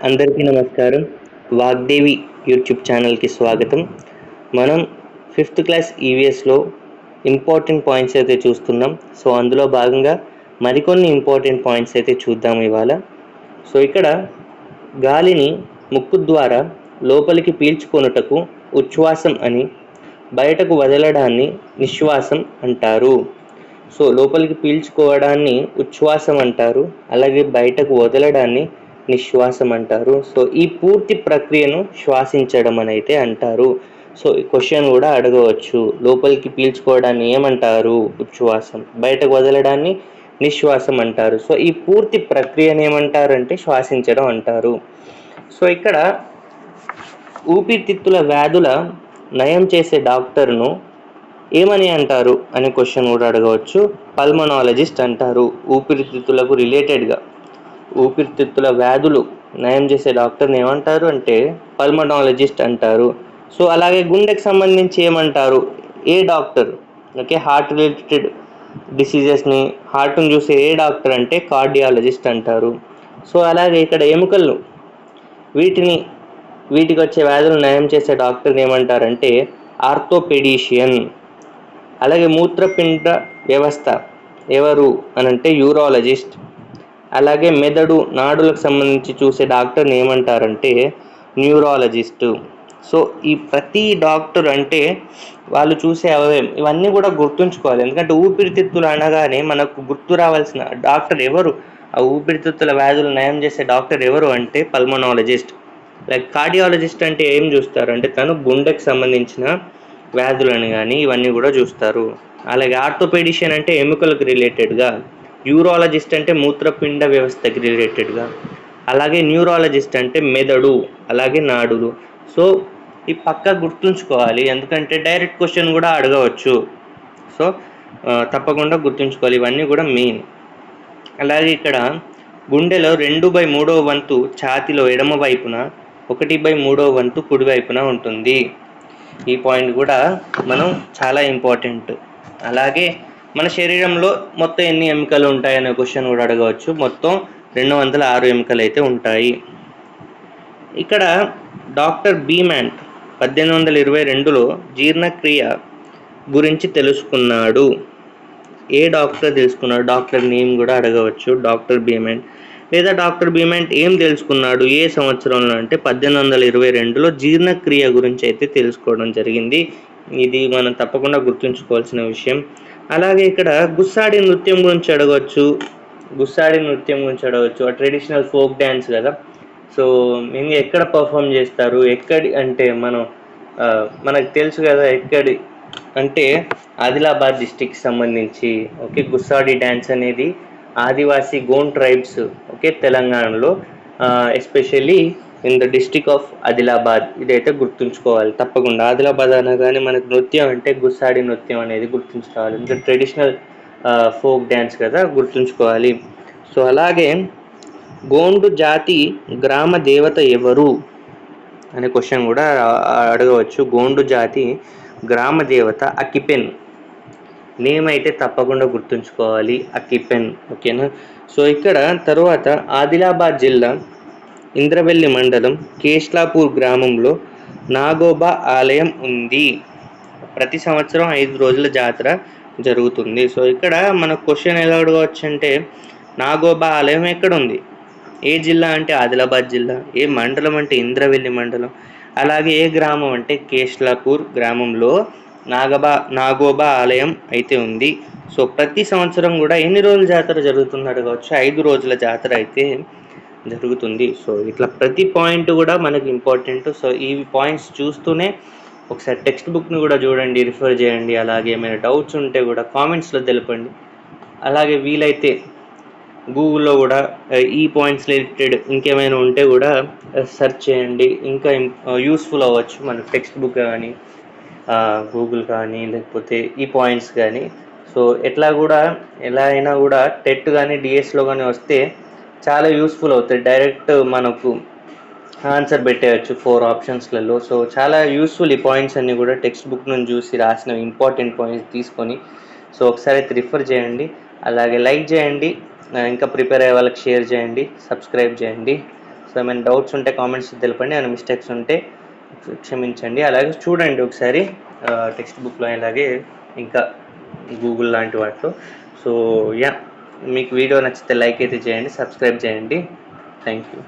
అందరికీ నమస్కారం. వాగ్దేవి యూట్యూబ్ ఛానల్‌కి స్వాగతం. మనం ఫిఫ్త్ క్లాస్ ఈవీఎస్‌లో ఇంపార్టెంట్ పాయింట్స్ అయితే చూస్తున్నాం. సో, అందులో భాగంగా మరికొన్ని ఇంపార్టెంట్ పాయింట్స్ అయితే చూద్దాం ఇవాళ. సో, ఇక్కడ గాలిని ముక్కు ద్వారా లోపలికి పీల్చుకొనుటకు ఉచ్ఛ్వాసం అని, బయటకు వదలడాన్ని నిశ్వాసం అంటారు. సో, లోపలికి పీల్చుకోవడాన్ని ఉచ్ఛ్వాసం అంటారు. అలాగే బయటకు వదలడాన్ని నిశ్వాసం అంటారు. సో, ఈ పూర్తి ప్రక్రియను శ్వాసించడం అని అయితే అంటారు. సో, ఈ క్వశ్చన్ కూడా అడగవచ్చు. లోపలికి పీల్చుకోవడాన్ని ఏమంటారు? ఉచ్ఛ్వాసం. బయటకు వదలడాన్ని నిశ్వాసం అంటారు. సో, ఈ పూర్తి ప్రక్రియను ఏమంటారంటే శ్వాసించడం అంటారు. సో, ఇక్కడ ఊపిరితిత్తుల వ్యాధుల నయం చేసే డాక్టర్ను ఏమని అంటారు అనే క్వశ్చన్ కూడా అడగవచ్చు. పల్మనాలజిస్ట్ అంటారు. ఊపిరితిత్తులకు రిలేటెడ్గా ఊపిరితిత్తుల వ్యాధులు నయం చేసే డాక్టర్ని ఏమంటారు అంటే పల్మనాలజిస్ట్ అంటారు. సో, అలాగే గుండెకి సంబంధించి ఏమంటారు? ఏ డాక్టర్? ఓకే, హార్ట్ రిలేటెడ్ డిసీజెస్ని, హార్ట్ని చూసే ఏ డాక్టర్ అంటే కార్డియాలజిస్ట్ అంటారు. సో, అలాగే ఇక్కడ ఎముకలను వీటికి వచ్చే వ్యాధులు నయం చేసే డాక్టర్ని ఏమంటారంటే ఆర్థోపెడిషియన్. అలాగే మూత్రపిండ వ్యవస్థ ఎవరు అనంటే యూరాలజిస్ట్. అలాగే మెదడు నాడులకు సంబంధించి చూసే డాక్టర్ని ఏమంటారంటే న్యూరాలజిస్టు. సో, ఈ ప్రతి డాక్టర్ అంటే వాళ్ళు చూసే అవయవం ఇవన్నీ కూడా గుర్తుంచుకోవాలి. ఎందుకంటే ఊపిరితిత్తులు అనగానే మనకు గుర్తు రావాల్సిన డాక్టర్ ఎవరు? ఆ ఊపిరితిత్తుల వ్యాధులు నయం చేసే డాక్టర్ ఎవరు అంటే పల్మనాలజిస్ట్. లైక్ కార్డియాలజిస్ట్ అంటే ఏం చూస్తారు అంటే తను గుండెకి సంబంధించిన వ్యాధులను కానీ ఇవన్నీ కూడా చూస్తారు. అలాగే ఆర్థోపెడిషియన్ అంటే ఎముకలకు రిలేటెడ్గా, యూరాలజిస్ట్ అంటే మూత్రపిండ వ్యవస్థకి రిలేటెడ్గా, అలాగే న్యూరాలజిస్ట్ అంటే మెదడు, అలాగే నాడులు. సో, ఈ పక్క గుర్తుంచుకోవాలి, ఎందుకంటే డైరెక్ట్ క్వశ్చన్ కూడా అడగవచ్చు. సో, తప్పకుండా గుర్తుంచుకోవాలి, ఇవన్నీ కూడా మెయిన్. అలాగే ఇక్కడ గుండెలో 2/3 వంతు ఛాతీలో ఎడమ వైపున, 1/3 వంతు కుడివైపున ఉంటుంది. ఈ పాయింట్ కూడా మనం చాలా ఇంపార్టెంట్. అలాగే మన శరీరంలో మొత్తం ఎన్ని ఎముకలు ఉంటాయనే క్వశ్చన్ కూడా అడగవచ్చు. మొత్తం 206 ఎముకలు అయితే ఉంటాయి. ఇక్కడ డాక్టర్ బీమాన్ 1822లో జీర్ణక్రియ గురించి తెలుసుకున్నాడు. ఏ డాక్టర్ తెలుసుకున్నాడు? డాక్టర్ నేమ్ కూడా అడగవచ్చు. డాక్టర్ బీమాన్. లేదా డాక్టర్ బీమాన్ ఏం తెలుసుకున్నాడు ఏ సంవత్సరంలో అంటే 1822లో జీర్ణక్రియ గురించి అయితే తెలుసుకోవడం జరిగింది. ఇది మనం తప్పకుండా గుర్తుంచుకోవాల్సిన విషయం. అలాగే ఇక్కడ గుస్సాడి నృత్యం గురించి అడగవచ్చు. ఆ ట్రెడిషనల్ ఫోక్ డ్యాన్స్ కదా. సో, మేము ఎక్కడ పర్ఫామ్ చేస్తారు? ఎక్కడి అంటే మనకు తెలుసు కదా ఎక్కడి అంటే ఆదిలాబాద్ డిస్టిక్ సంబంధించి. ఓకే, గుస్సాడి డ్యాన్స్ అనేది ఆదివాసీ గోండ్ ట్రైబ్స్, ఓకే, తెలంగాణలో especially in the district of Adilabad. ఇదైతే గుర్తుంచుకోవాలి తప్పకుండా. ఆదిలాబాద్ అనగానే మనకు నృత్యం అంటే గుస్సాడి నృత్యం అనేది గుర్తుంచుకోవాలి. ఇంకా ట్రెడిషనల్ ఫోక్ డ్యాన్స్ కదా, గుర్తుంచుకోవాలి. సో, అలాగే గోండు జాతి గ్రామ దేవత ఎవరు అనే క్వశ్చన్ కూడా అడగవచ్చు. గోండు జాతి గ్రామ దేవత అకిపెన్. నేమ్ అయితే తప్పకుండా గుర్తుంచుకోవాలి, అకిపెన్. ఓకేనా. సో, ఇక్కడ తర్వాత ఆదిలాబాద్ జిల్లా ఇంద్రవెల్లి మండలం కేష్లాపూర్ గ్రామంలో నాగోబా ఆలయం ఉంది. ప్రతి సంవత్సరం 5 రోజుల జాతర జరుగుతుంది. సో, ఇక్కడ మన క్వశ్చన్ ఎలా అడగవచ్చు అంటే నాగోబా ఆలయం ఎక్కడ ఉంది? ఏ జిల్లా అంటే ఆదిలాబాద్ జిల్లా. ఏ మండలం అంటే ఇంద్రవెల్లి మండలం. అలాగే ఏ గ్రామం అంటే కేష్లాపూర్ గ్రామంలో నాగోబా ఆలయం అయితే ఉంది. సో, ప్రతి సంవత్సరం కూడా ఎన్ని రోజుల జాతర జరుగుతుంది అడగవచ్చు. 5 రోజుల జాతర అయితే జరుగుతుంది. సో, ఇట్లా ప్రతి పాయింట్ కూడా మనకి ఇంపార్టెంట్. సో, ఈ పాయింట్స్ చూస్తూనే ఒకసారి టెక్స్ట్ బుక్ని కూడా చూడండి, రిఫర్ చేయండి. అలాగే ఏమైనా డౌట్స్ ఉంటే కూడా కామెంట్స్లో తెలపండి. అలాగే వీలైతే గూగుల్లో కూడా ఈ పాయింట్స్ రిలేటెడ్ ఇంకేమైనా ఉంటే కూడా సెర్చ్ చేయండి. ఇంకా యూస్ఫుల్ అవ్వచ్చు మన టెక్స్ట్ బుక్ కానీ, గూగుల్ కానీ, లేకపోతే ఈ పాయింట్స్ కానీ. సో, ఎలా అయినా కూడా టెట్ కానీ డిఎస్లో కానీ వస్తే చాలా యూస్ఫుల్ అవుతాయి. డైరెక్ట్ మనకు ఆన్సర్ పెట్టేయచ్చు 4 ఆప్షన్స్లలో. సో, చాలా యూస్ఫుల్ ఈ పాయింట్స్ అన్నీ కూడా టెక్స్ట్ బుక్ నుంచి చూసి రాసిన ఇంపార్టెంట్ పాయింట్స్ తీసుకొని. సో, ఒకసారి అయితే రిఫర్ చేయండి. అలాగే లైక్ చేయండి, ఇంకా ప్రిపేర్ అయ్యే వాళ్ళకి షేర్ చేయండి, సబ్స్క్రైబ్ చేయండి. ఏమైనా డౌట్స్ ఉంటే కామెంట్స్ తెలపండి, ఏమైనా మిస్టేక్స్ ఉంటే క్షమించండి. అలాగే చూడండి ఒకసారి టెక్స్ట్ బుక్లో, అలాగే ఇంకా గూగుల్ లాంటి వాటిలో. సో యా, మీకు వీడియో నచ్చితే లైక్ అయితే చేయండి, సబ్స్క్రైబ్ చేయండి. Thank you.